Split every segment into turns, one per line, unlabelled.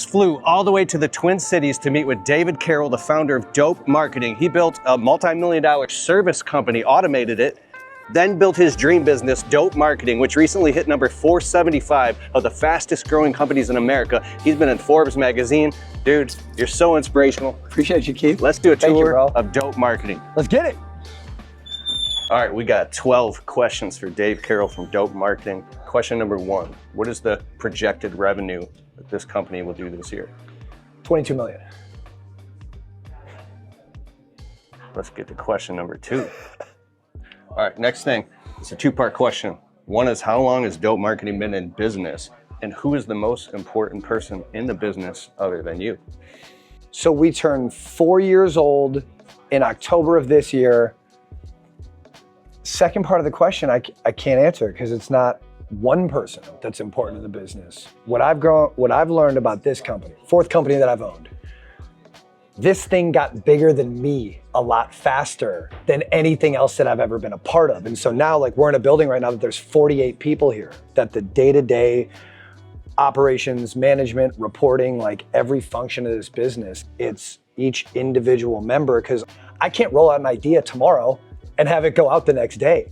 just flew all the way to the Twin Cities to meet with David Carroll, the founder of Dope Marketing. He built a multi-million-dollar service company, automated it, then built his dream business, Dope Marketing, which recently hit number 475 of the fastest growing companies in America. He's been in Forbes magazine. Dude, you're so inspirational.
Appreciate you, Keith.
Let's do a tour of Dope Marketing.
Let's get it.
All right, we got 12 questions for Dave Carroll from Dope Marketing. Question number 1, what is the projected revenue that this company will do this year?
22 million.
Let's get to question number 2. All right, next thing, it's a 2-part question. One is, how long has Dope Marketing been in business? And who is the most important person in the business other than you?
So we turned 4 years old in October of this year. Second part of the question, I can't answer because it's not one person that's important in the business. What I've learned about this company, 4th company that I've owned, this thing got bigger than me a lot faster than anything else that I've ever been a part of. And so now, like, we're in a building right now that there's 48 people here, that the day-to-day operations, management, reporting, like every function of this business, it's each individual member, because I can't roll out an idea tomorrow and have it go out the next day.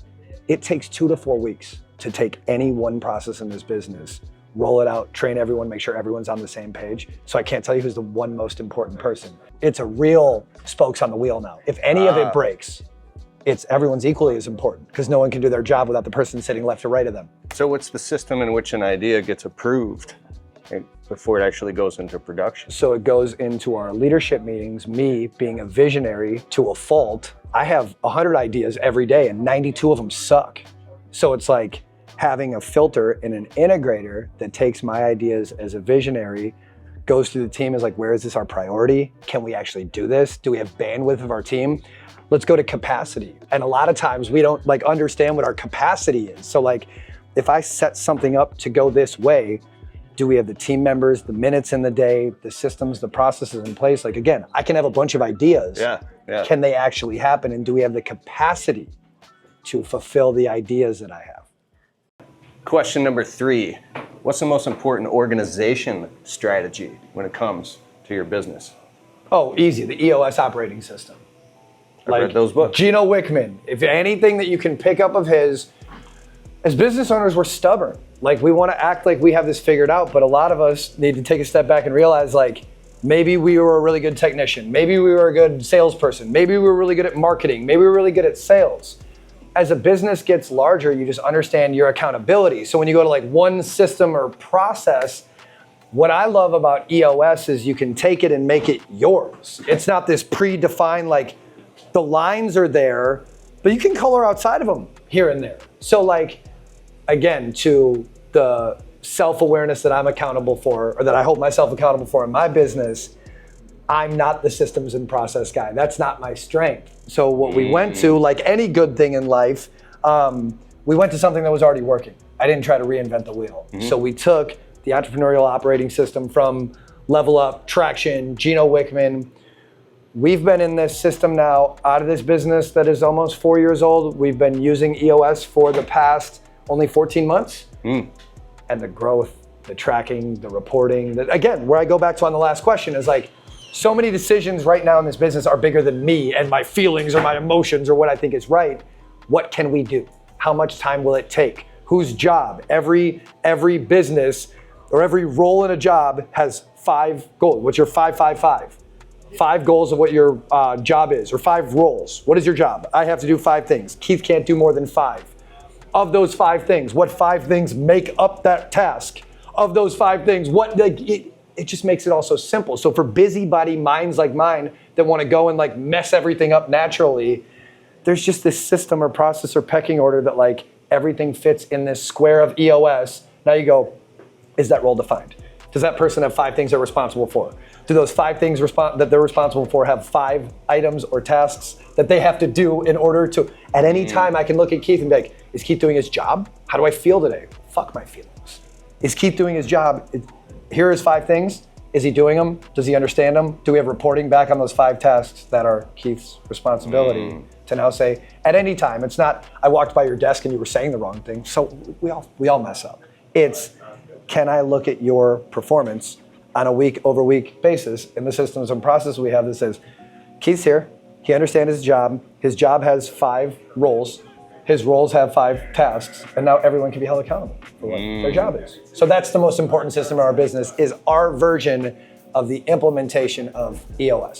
It takes 2 to 4 weeks to take any one process in this business, roll it out, train everyone, make sure everyone's on the same page. So I can't tell you who's the one most important person. It's a real spokes on the wheel now. If any of it breaks, everyone's equally as important, because no one can do their job without the person sitting left or right of them.
So what's the system in which an idea gets approved before it actually goes into production?
So it goes into our leadership meetings, me being a visionary to a fault. I have 100 ideas every day and 92 of them suck. So it's like having a filter and an integrator that takes my ideas as a visionary, goes through the team, is like, where is this our priority? Can we actually do this? Do we have bandwidth of our team? Let's go to capacity. And a lot of times we don't understand what our capacity is. So if I set something up to go this way, do we have the team members, the minutes in the day, the systems, the processes in place? Again, I can have a bunch of ideas.
Yeah.
Can they actually happen? And do we have the capacity to fulfill the ideas that I have?
Question number 3, what's the most important organization strategy when it comes to your business?
Oh, easy, the EOS operating system.
I've read those books.
Gino Wickman, if anything that you can pick up of his, as business owners, we're stubborn. We want to act like we have this figured out, but a lot of us need to take a step back and realize maybe we were a really good technician, maybe we were a good salesperson, maybe we were really good at marketing, maybe we were really good at sales. As a business gets larger, you just understand your accountability. So when you go to one system or process, what I love about EOS is you can take it and make it yours. It's not this predefined, the lines are there, but you can color outside of them here and there. So again, to the self-awareness that I'm accountable for, or that I hold myself accountable for in my business, I'm not the systems and process guy. That's not my strength. So what we went to, like any good thing in life, we went to something that was already working. I didn't try to reinvent the wheel. So we took the Entrepreneurial Operating System from Level Up, Traction, Gino Wickman. We've been in this system now, out of this business that is almost 4 years old. We've been using EOS for the past only 14 months. And the growth, the tracking, the reporting, again, where I go back to on the last question is so many decisions right now in this business are bigger than me and my feelings or my emotions or what I think is right. What can we do? How much time will it take? Whose job? Every business or every role in a job has 5 goals. What's your 5-5-5? 5 goals of what your job is, or 5 roles. What is your job? I have to do 5 things. Keith can't do more than 5. Of those 5 things, what 5 things make up that task? Of those 5 things, it just makes it all so simple. So for busybody minds like mine that want to go and mess everything up naturally, there's just this system or process or pecking order that everything fits in this square of EOS. Now you go, is that role defined? Does that person have 5 things they're responsible for? Do those 5 things that they're responsible for have 5 items or tasks that they have to do in order to, at any time I can look at Keith and be is Keith doing his job? How do I feel today? Fuck my feelings. Is Keith doing his job? Here are his 5 things. Is he doing them? Does he understand them? Do we have reporting back on those 5 tasks that are Keith's responsibility to now say, at any time, it's not, I walked by your desk and you were saying the wrong thing. So we all mess up. It's, can I look at your performance on a week-over-week basis in the systems and processes we have that says, Keith's here, he understands his job has 5 roles, his roles have 5 tasks, and now everyone can be held accountable for what their job is. So that's the most important system in our business, is our version of the implementation of EOS.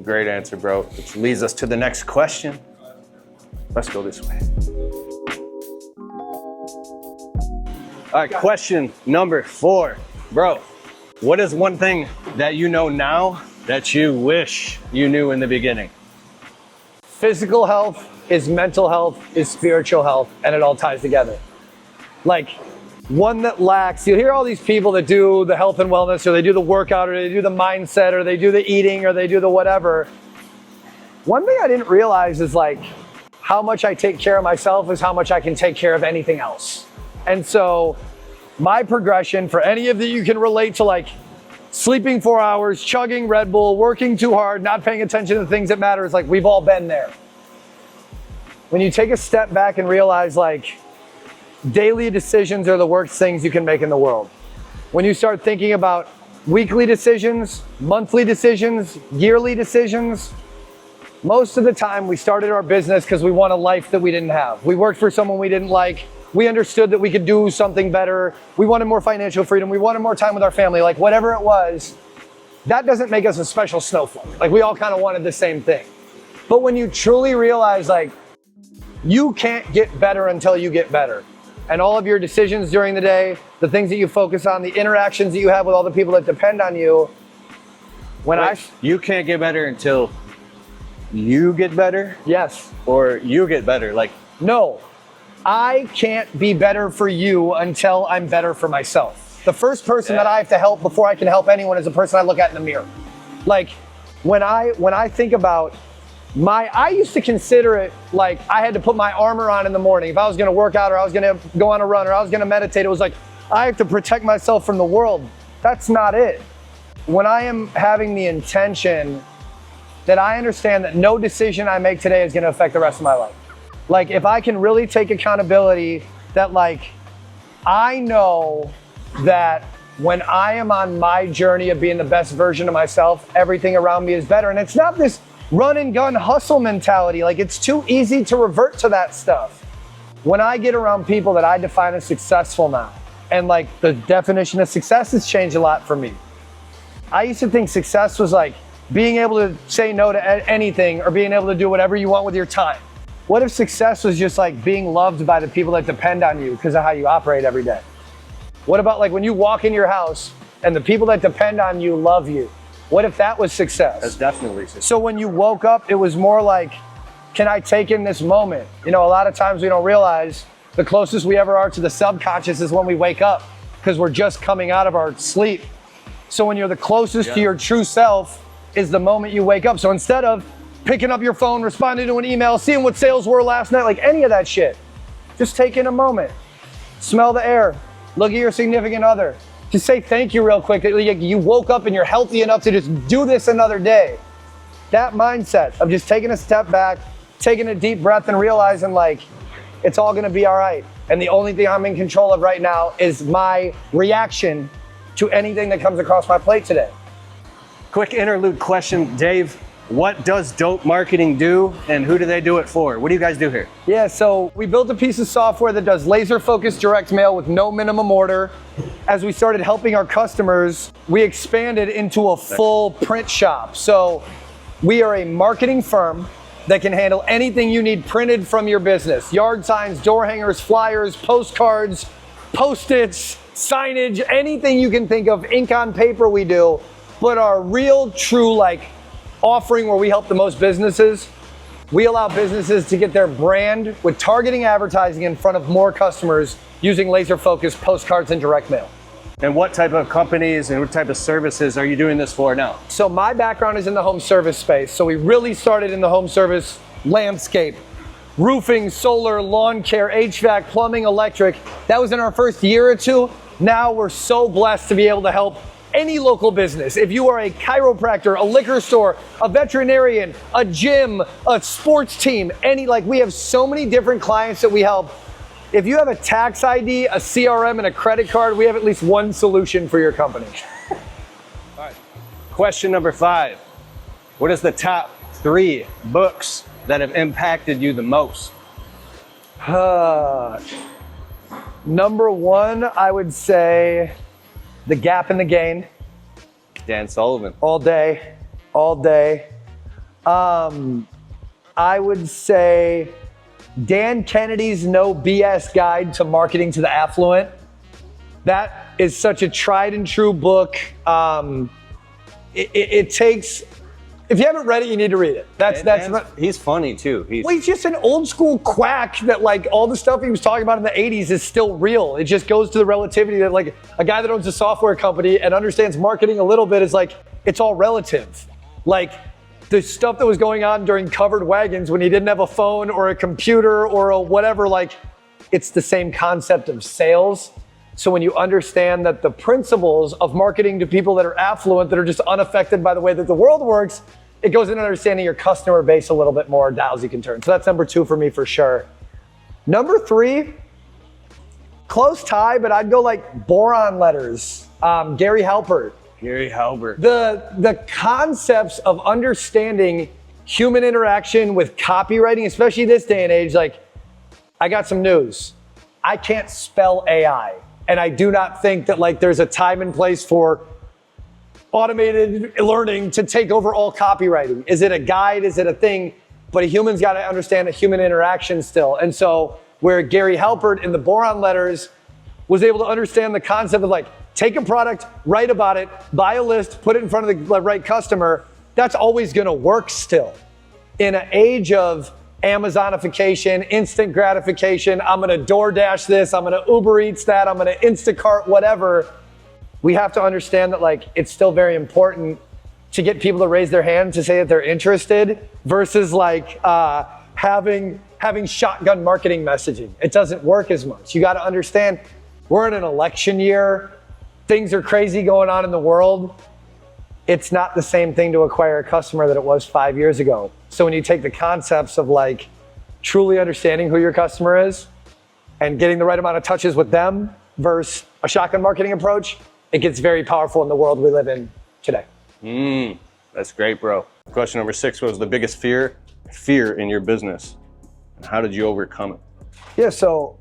Great answer, bro. Which leads us to the next question. Let's go this way. All right, question number 4. Bro, what is one thing that you know now that you wish you knew in the beginning?
Physical health is mental health, is spiritual health, and it all ties together. Like, one that lacks, you hear all these people that do the health and wellness, or they do the workout, or they do the mindset, or they do the eating, or they do the whatever. One thing I didn't realize is like, how much I take care of myself is how much I can take care of anything else. And so my progression, for any of you can relate to, like sleeping 4 hours, chugging Red Bull, working too hard, not paying attention to the things that matter, is like, we've all been there. When you take a step back and realize like daily decisions are the worst things you can make in the world. When you start thinking about weekly decisions, monthly decisions, yearly decisions, most of the time we started our business because we want a life that we didn't have. We worked for someone we didn't like. We understood that we could do something better. We wanted more financial freedom. We wanted more time with our family, like whatever it was. That doesn't make us a special snowflake. Like, we all kind of wanted the same thing. But when you truly realize like, you can't get better until you get better. And all of your decisions during the day, the things that you focus on, the interactions that you have with all the people that depend on you.
You can't get better until you get better?
Yes.
Or you get better, like?
No, I can't be better for you until I'm better for myself. The first person that I have to help before I can help anyone is the person I look at in the mirror. Like, when I think about I used to consider it like I had to put my armor on in the morning. If I was gonna work out, or I was gonna go on a run, or I was gonna meditate, it was like, I have to protect myself from the world. That's not it. When I am having the intention that I understand that no decision I make today is gonna affect the rest of my life. Like, if I can really take accountability that like, I know that when I am on my journey of being the best version of myself, everything around me is better. And it's not this run and gun hustle mentality. Like, it's too easy to revert to that stuff. When I get around people that I define as successful now, and like the definition of success has changed a lot for me. I used to think success was like being able to say no to anything, or being able to do whatever you want with your time. What if success was just like being loved by the people that depend on you because of how you operate every day? What about like when you walk in your house and the people that depend on you love you? What if that was success?
That's definitely success.
So when you woke up, it was more like, can I take in this moment? You know, a lot of times we don't realize the closest we ever are to the subconscious is when we wake up, because we're just coming out of our sleep. So when you're the closest to your true self is the moment you wake up. So instead of picking up your phone, responding to an email, seeing what sales were last night, like any of that shit, just take in a moment, smell the air, look at your significant other. Just say thank you real quick. You woke up and you're healthy enough to just do this another day. That mindset of just taking a step back, taking a deep breath, and realizing like, it's all gonna be all right. And the only thing I'm in control of right now is my reaction to anything that comes across my plate today.
Quick interlude question, Dave. What does Dope Marketing do, and who do they do it for? What do you guys do here?
Yeah, so we built a piece of software that does laser-focused direct mail with no minimum order. As we started helping our customers, we expanded into a full print shop. So we are a marketing firm that can handle anything you need printed from your business. Yard signs, door hangers, flyers, postcards, Post-its, signage, anything you can think of, ink on paper we do. But our real, true, like, offering where we help the most businesses, we allow businesses to get their brand with targeting advertising in front of more customers using laser-focused postcards and direct mail.
And what type of companies and what type of services are you doing this for now?
So my background is in the home service space. So we really started in the home service landscape. Roofing, solar, lawn care, HVAC, plumbing, electric. That was in our first year or two. Now we're so blessed to be able to help any local business. If you are a chiropractor, a liquor store, a veterinarian, a gym, a sports team, we have so many different clients that we help. If you have a tax ID, a CRM, and a credit card, we have at least one solution for your company.
Question number 5. What is the top 3 books that have impacted you the most?
Number 1, I would say The Gap and the Gain.
Dan Sullivan.
All day. I would say Dan Kennedy's No BS Guide to Marketing to the Affluent. That is such a tried and true book. It takes, if you haven't read it, you need to read it.
He's funny too.
He's just an old school quack that like all the stuff he was talking about in the 80s is still real. It just goes to the relativity that like a guy that owns a software company and understands marketing a little bit is like, it's all relative. Like the stuff that was going on during covered wagons when he didn't have a phone or a computer or a whatever, like it's the same concept of sales. So when you understand that the principles of marketing to people that are affluent, that are just unaffected by the way that the world works, it goes into understanding your customer base a little bit more, dials you can turn. So that's number 2 for me for sure. Number 3, close tie, but I'd go like Boron Letters, Gary Halpert.
Gary Halbert.
The concepts of understanding human interaction with copywriting, especially this day and age, like I got some news. I can't spell AI. And I do not think that like there's a time and place for automated learning to take over all copywriting. Is it a guide? Is it a thing? But a human's got to understand a human interaction still. And so where Gary Halpert in the Boron Letters was able to understand the concept of like, take a product, write about it, buy a list, put it in front of the right customer, that's always gonna work still. In an age of Amazonification, instant gratification, I'm gonna DoorDash this, I'm gonna Uber Eats that, I'm gonna Instacart whatever, we have to understand that like it's still very important to get people to raise their hand to say that they're interested versus like having shotgun marketing messaging. It doesn't work as much. You gotta understand we're in an election year. Things are crazy going on in the world. It's not the same thing to acquire a customer that it was 5 years ago. So when you take the concepts of like truly understanding who your customer is and getting the right amount of touches with them versus a shotgun marketing approach, it gets very powerful in the world we live in today.
That's great, bro. Question number 6 was the biggest fear in your business. And how did you overcome it?
Yeah, so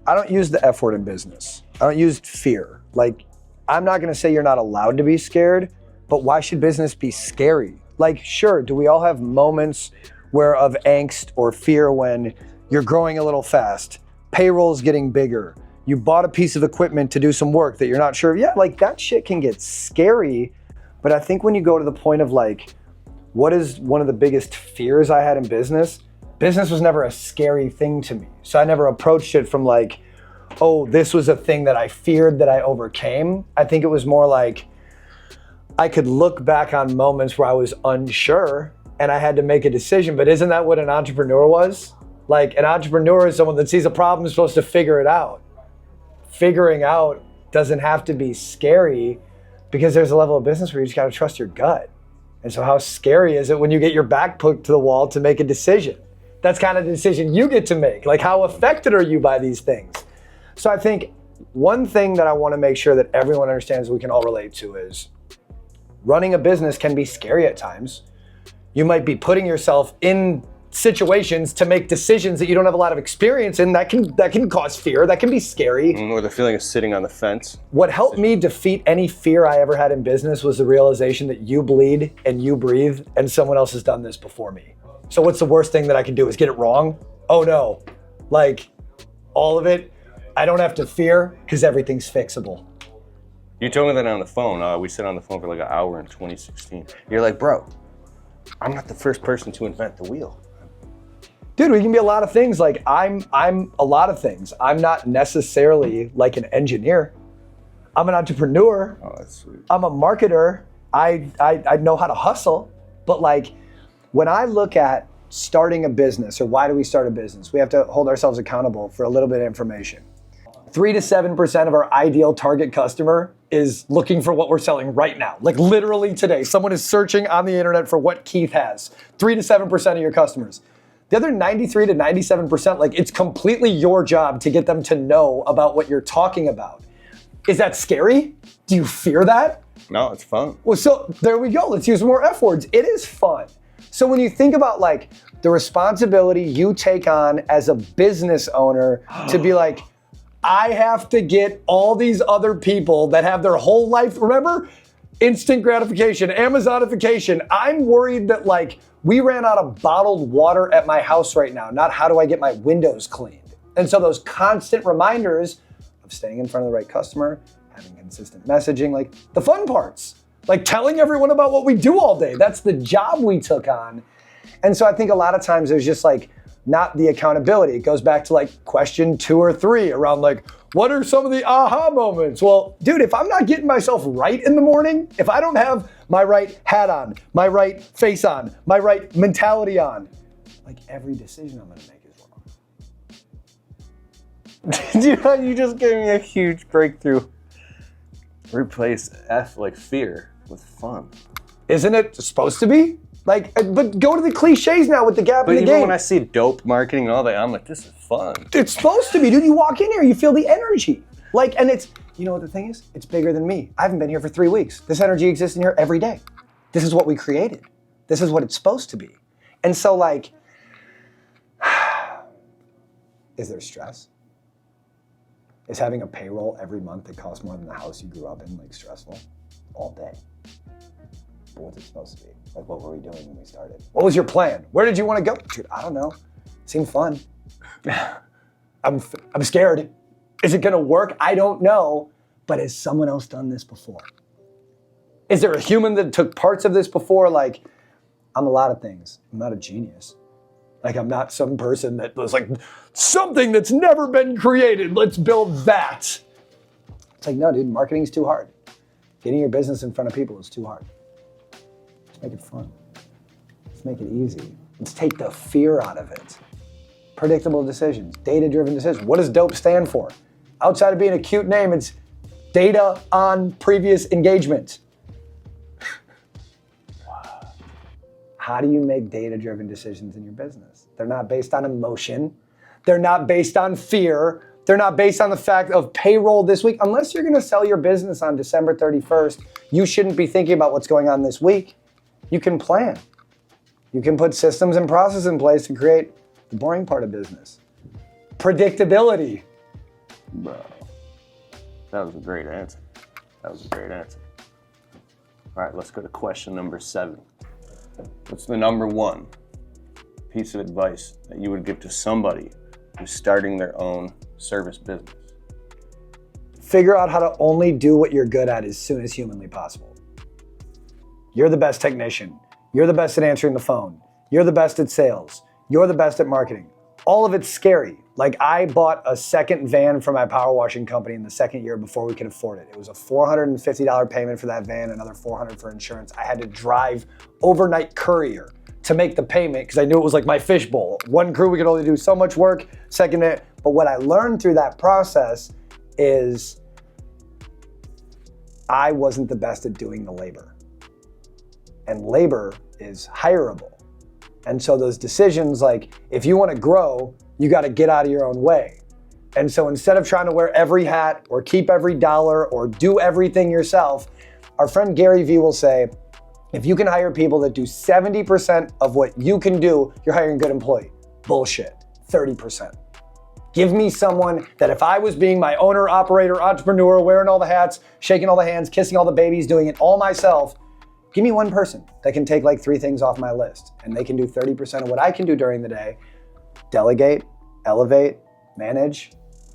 I don't use the F word in business. I don't use fear. Like, I'm not gonna say you're not allowed to be scared, but why should business be scary? Like, sure, do we all have moments where of angst or fear when you're growing a little fast, payroll's getting bigger, you bought a piece of equipment to do some work that you're not sure of? Yeah, like that shit can get scary. But I think when you go to the point of like, what is one of the biggest fears I had in business? Business was never a scary thing to me. So I never approached it from like, oh, this was a thing that I feared that I overcame. I think it was more like, I could look back on moments where I was unsure and I had to make a decision. But isn't that what an entrepreneur was? Like an entrepreneur is someone that sees a problem, is supposed to figure it out. Figuring out doesn't have to be scary because there's a level of business where you just got to trust your gut. And so how scary is it when you get your back put to the wall to make a decision? That's kind of the decision you get to make. Like, how affected are you by these things? So I think one thing that I want to make sure that everyone understands we can all relate to is running a business can be scary at times. You might be putting yourself in situations to make decisions that you don't have a lot of experience in. That can cause fear. That can be scary.
Or the feeling of sitting on the fence.
What helped me defeat any fear I ever had in business was the realization that you bleed and you breathe and someone else has done this before me. So what's the worst thing that I can do is get it wrong? Oh no, like all of it, I don't have to fear because everything's fixable.
You told me that on the phone. We sat on the phone for like an hour in 2016. You're like, bro, I'm not the first person to invent the wheel.
Dude, we can be a lot of things. Like I'm a lot of things. I'm not necessarily like an engineer. I'm an entrepreneur.
Oh, that's sweet.
I'm a marketer. I know how to hustle. But like when I look at starting a business or why do we start a business, we have to hold ourselves accountable for a little bit of information. 3 to 7% of our ideal target customer is looking for what we're selling right now. Like literally today, someone is searching on the internet for what Keith has. 3 to 7% of your customers. The other 93 to 97%, like it's completely your job to get them to know about what you're talking about. Is that scary? Do you fear that?
No, it's fun.
Well, so there we go. Let's use more F words. It is fun. So when you think about like the responsibility you take on as a business owner to be like, I have to get all these other people that have their whole life, remember? Instant gratification, Amazonification. I'm worried that like we ran out of bottled water at my house right now, not how do I get my windows cleaned. And so those constant reminders of staying in front of the right customer, having consistent messaging, like the fun parts, like telling everyone about what we do all day. That's the job we took on. And so I think a lot of times there's just like not the accountability. It goes back to like question 2 or 3 around like, what are some of the aha moments? Well, dude, if I'm not getting myself right in the morning, if I don't have my right hat on, my right face on, my right mentality on, like every decision I'm gonna make is wrong.
You just gave me a huge breakthrough. Replace F like fear with fun.
Isn't it supposed to be? Like, but go to the cliches now with the gap in the game.
But even when I see dope marketing and all that, I'm like, this is fun.
It's supposed to be, dude. You walk in here, you feel the energy. Like, and it's, you know what the thing is? It's bigger than me. I haven't been here for 3 weeks. This energy exists in here every day. This is what we created. This is what it's supposed to be. And so like, is there stress? Is having a payroll every month that costs more than the house you grew up in like stressful? All day. But what's it supposed to be? Like, what were we doing when we started? What was your plan? Where did you want to go? Dude, I don't know. It seemed fun. I'm scared. Is it gonna work? I don't know. But has someone else done this before? Is there a human that took parts of this before? Like, I'm a lot of things. I'm not a genius. Like, I'm not some person that was like, something that's never been created, let's build that. It's like, no, dude, marketing's too hard. Getting your business in front of people is too hard. Let's make it fun. Let's make it easy. Let's take the fear out of it. Predictable decisions, data-driven decisions. What does DOPE stand for? Outside of being a cute name, it's data on previous engagement. How do you make data-driven decisions in your business? They're not based on emotion. They're not based on fear. They're not based on the fact of payroll this week. Unless you're gonna sell your business on December 31st, you shouldn't be thinking about what's going on this week. You can plan. You can put systems and processes in place to create the boring part of business. Predictability.
Bro, that was a great answer. That was a great answer. All right, let's go to question number 7. What's the number 1 piece of advice that you would give to somebody who's starting their own service business?
Figure out how to only do what you're good at as soon as humanly possible. You're the best technician. You're the best at answering the phone. You're the best at sales. You're the best at marketing. All of it's scary. Like, I bought a second van for my power washing company in the second year before we could afford it. It was a $450 payment for that van, another $400 for insurance. I had to drive overnight courier to make the payment because I knew it was like my fishbowl. One crew, we could only do so much work. Second, but what I learned through that process is I wasn't the best at doing the labor. And labor is hireable. And so those decisions, like, if you want to grow, you got to get out of your own way. And so instead of trying to wear every hat or keep every dollar or do everything yourself, our friend Gary Vee will say, if you can hire people that do 70% of what you can do, you're hiring a good employee. Bullshit. 30%. Give me someone that if I was being my owner, operator, entrepreneur, wearing all the hats, shaking all the hands, kissing all the babies, doing it all myself, give me one person that can take like 3 things off my list and they can do 30% of what I can do during the day. Delegate, elevate, manage.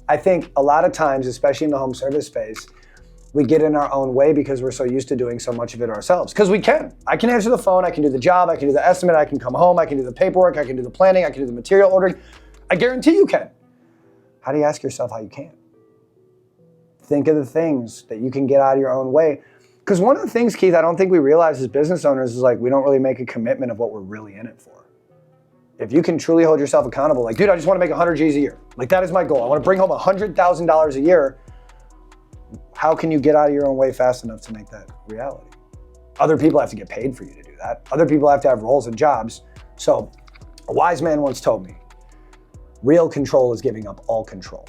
I think a lot of times, especially in the home service space, we get in our own way because we're so used to doing so much of it ourselves. Because we can. I can answer the phone, I can do the job, I can do the estimate, I can come home, I can do the paperwork, I can do the planning, I can do the material ordering. I guarantee you can. How do you ask yourself how you can? Think of the things that you can get out of your own way. Because one of the things, Keith, I don't think we realize as business owners is like we don't really make a commitment of what we're really in it for. If you can truly hold yourself accountable, like, dude, I just want to make 100 G's a year. Like, that is my goal. I want to bring home $100,000 a year. How can you get out of your own way fast enough to make that reality? Other people have to get paid for you to do that. Other people have to have roles and jobs. So a wise man once told me, real control is giving up all control.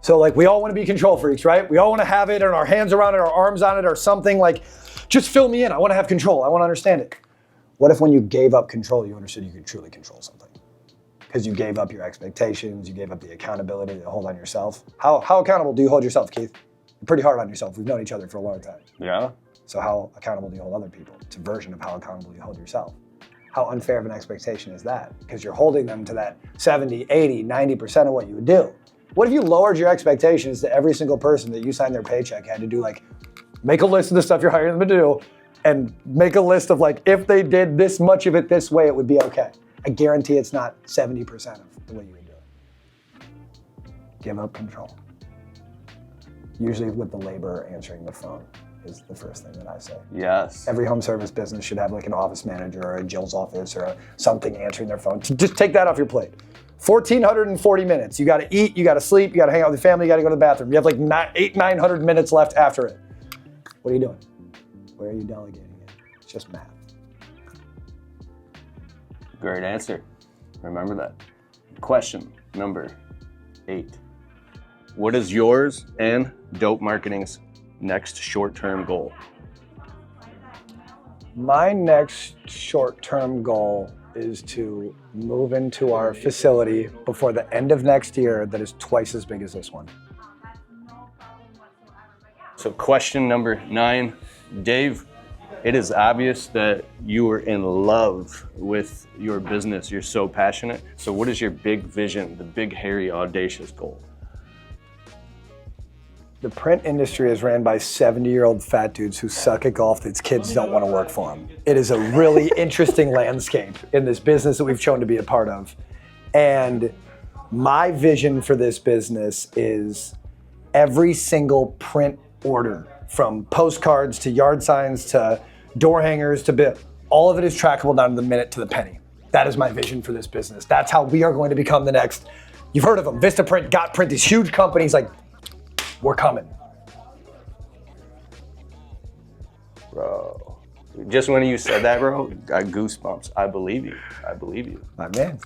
So like we all want to be control freaks, right? We all want to have it and our hands around it, our arms on it or something. Like, just fill me in. I want to have control. I want to understand it. What if when you gave up control, you understood you could truly control something? Because you gave up your expectations, you gave up the accountability to hold on yourself. How accountable do you hold yourself, Keith? You're pretty hard on yourself. We've known each other for a long time.
Yeah.
So how accountable do you hold other people? It's a version of how accountable you hold yourself. How unfair of an expectation is that? Because you're holding them to that 70, 80, 90% of what you would do. What if you lowered your expectations to every single person that you signed their paycheck had to do like, make a list of the stuff you're hiring them to do and make a list of like, if they did this much of it this way, it would be okay. I guarantee it's not 70% of the way you would do it. Give up control. Usually with the laborer answering the phone is the first thing that I say.
Yes.
Every home service business should have like an office manager or a Jill's office or something answering their phone. Just take that off your plate. 1,440 minutes. You gotta eat, you gotta sleep, you gotta hang out with your family, you gotta go to the bathroom. You have like 900 minutes left after it. What are you doing? Where are you delegating it? It's just math.
Great answer. Remember that. Question number 8. What is yours and Dope Marketing's next short-term goal?
My next short-term goal is to move into our facility before the end of next year that is twice as big as this one.
So question number 9, Dave, it is obvious that you are in love with your business. You're so passionate. So what is your big vision, the big, hairy, audacious goal?
The print industry is ran by 70-year-old fat dudes who suck at golf that kids don't want to work for them. It is a really interesting landscape in this business that we've chosen to be a part of. And my vision for this business is every single print order, from postcards to yard signs to door hangers to all of it is trackable down to the minute to the penny. That is my vision for this business. That's how we are going to become the next, you've heard of them, Vistaprint, GotPrint, these huge companies, like, we're coming.
Bro, just when you said that, bro, got goosebumps. I believe you. I believe you.
My man.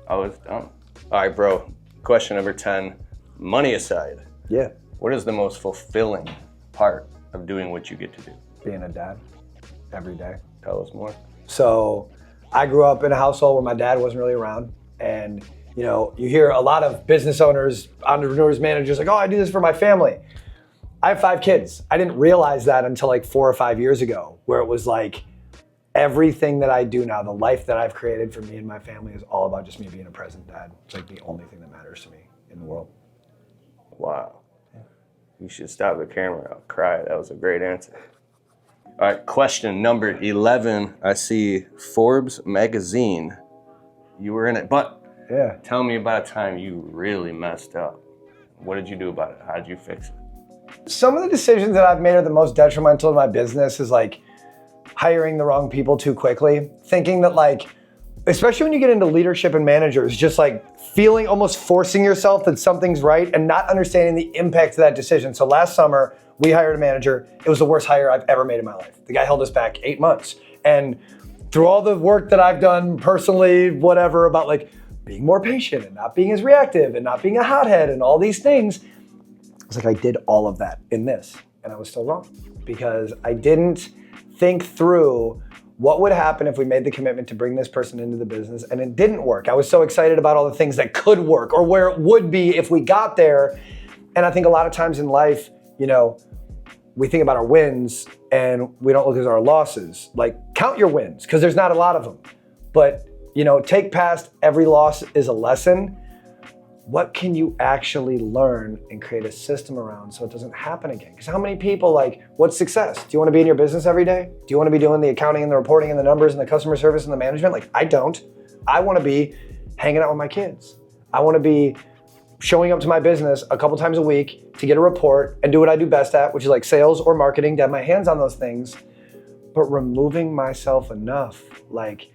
I was done. All right, bro. Question number 10. Money aside.
Yeah.
What is the most fulfilling part of doing what you get to do?
Being a dad every day.
Tell us more.
So I grew up in a household where my dad wasn't really around. And you know, you hear a lot of business owners, entrepreneurs, managers like, oh, I do this for my family. I have 5 kids. I didn't realize that until like 4 or 5 years ago, where it was like everything that I do now, the life that I've created for me and my family is all about just me being a present dad. It's like the only thing that matters to me in the world.
Wow. You should stop the camera. I'll cry. That was a great answer. All right, question number 11. I see Forbes magazine. You were in it, but
yeah.
Tell me about a time you really messed up. What did you do about it? How did you fix it?
Some of the decisions that I've made are the most detrimental to my business is like hiring the wrong people too quickly. Thinking that like, especially when you get into leadership and managers, just like feeling, almost forcing yourself that something's right and not understanding the impact of that decision. So last summer, we hired a manager. It was the worst hire I've ever made in my life. The guy held us back 8 months. And through all the work that I've done personally, whatever, about like, being more patient and not being as reactive and not being a hothead and all these things. It's like I did all of that in this and I was still wrong because I didn't think through what would happen if we made the commitment to bring this person into the business and it didn't work. I was so excited about all the things that could work or where it would be if we got there. And I think a lot of times in life, you know, we think about our wins and we don't look at our losses. Like count your wins because there's not a lot of them. But you know, take past every loss is a lesson. What can you actually learn and create a system around so it doesn't happen again? Because how many people like, what's success? Do you want to be in your business every day? Do you want to be doing the accounting and the reporting and the numbers and the customer service and the management? Like, I don't. I want to be hanging out with my kids. I want to be showing up to my business a couple times a week to get a report and do what I do best at, which is like sales or marketing, to have my hands on those things, but removing myself enough, like,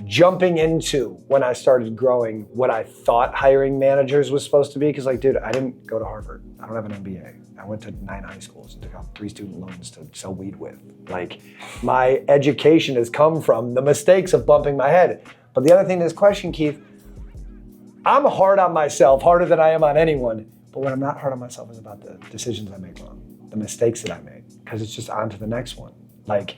jumping into when I started growing what I thought hiring managers was supposed to be. Cause like, dude, I didn't go to Harvard. I don't have an MBA. I went to 9 high schools and took out 3 student loans to sell weed with. Like my education has come from the mistakes of bumping my head. But the other thing to this question, Keith, I'm hard on myself, harder than I am on anyone. But when I'm not hard on myself is about the decisions I make wrong, the mistakes that I made, because it's just on to the next one. Like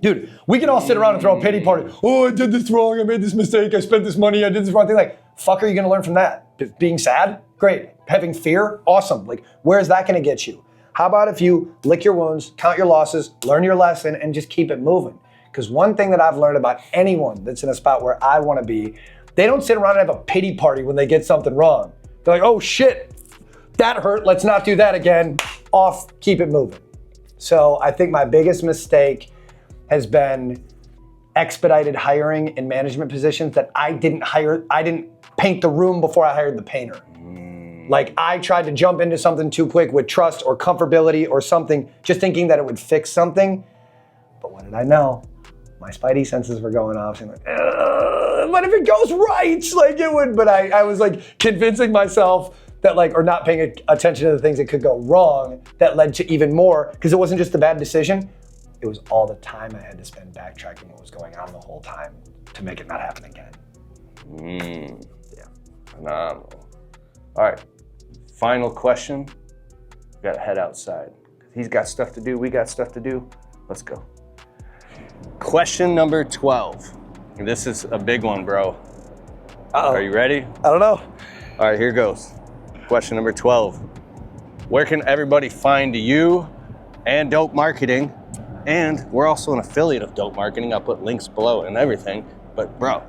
dude, we can all sit around and throw a pity party. Oh, I did this wrong, I made this mistake, I spent this money, I did this wrong thing. Like, fuck are you gonna learn from that? Being sad? Great. Having fear? Awesome. Like, where's that gonna get you? How about if you lick your wounds, count your losses, learn your lesson, and just keep it moving? Because one thing that I've learned about anyone that's in a spot where I wanna be, they don't sit around and have a pity party when they get something wrong. They're like, oh shit, that hurt, let's not do that again. Off, keep it moving. So I think my biggest mistake has been expedited hiring in management positions that I didn't paint the room before I hired the painter. Like, I tried to jump into something too quick with trust or comfortability or something, just thinking that it would fix something. But what did I know? My spidey senses were going off, saying like, what if it goes right? Like it would, but I was like convincing myself that like, or not paying attention to the things that could go wrong that led to even more, because it wasn't just a bad decision, it was all the time I had to spend backtracking what was going on the whole time to make it not happen again.
Yeah, phenomenal. All right, final question. We gotta head outside. He's got stuff to do, we got stuff to do. Let's go. Question number 12. And this is a big one, bro. Are you ready?
I don't know.
All right, here goes. Question number 12. Where can everybody find you and Dope Marketing? And we're also an affiliate of Dope Marketing. I'll put links below and everything. But bro,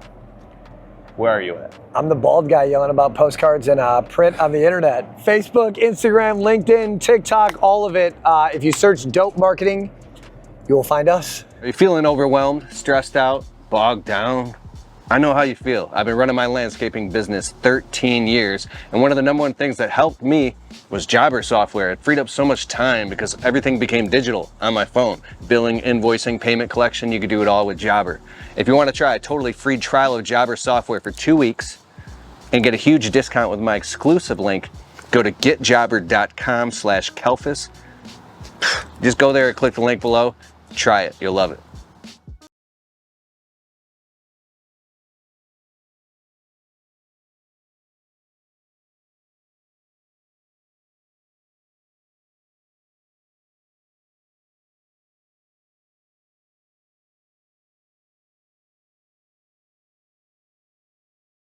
where are you at?
I'm the bald guy yelling about postcards and print on the internet. Facebook, Instagram, LinkedIn, TikTok, all of it. If you search Dope Marketing, you will find us.
Are you feeling overwhelmed, stressed out, bogged down? I know how you feel. I've been running my landscaping business 13 years, and one of the number one things that helped me was Jobber software. It freed up so much time because everything became digital on my phone. Billing, invoicing, payment collection, you could do it all with Jobber. If you want to try a totally free trial of Jobber software for 2 weeks and get a huge discount with my exclusive link, go to getjobber.com/Kelfus. Just go there and click the link below. Try it. You'll love it.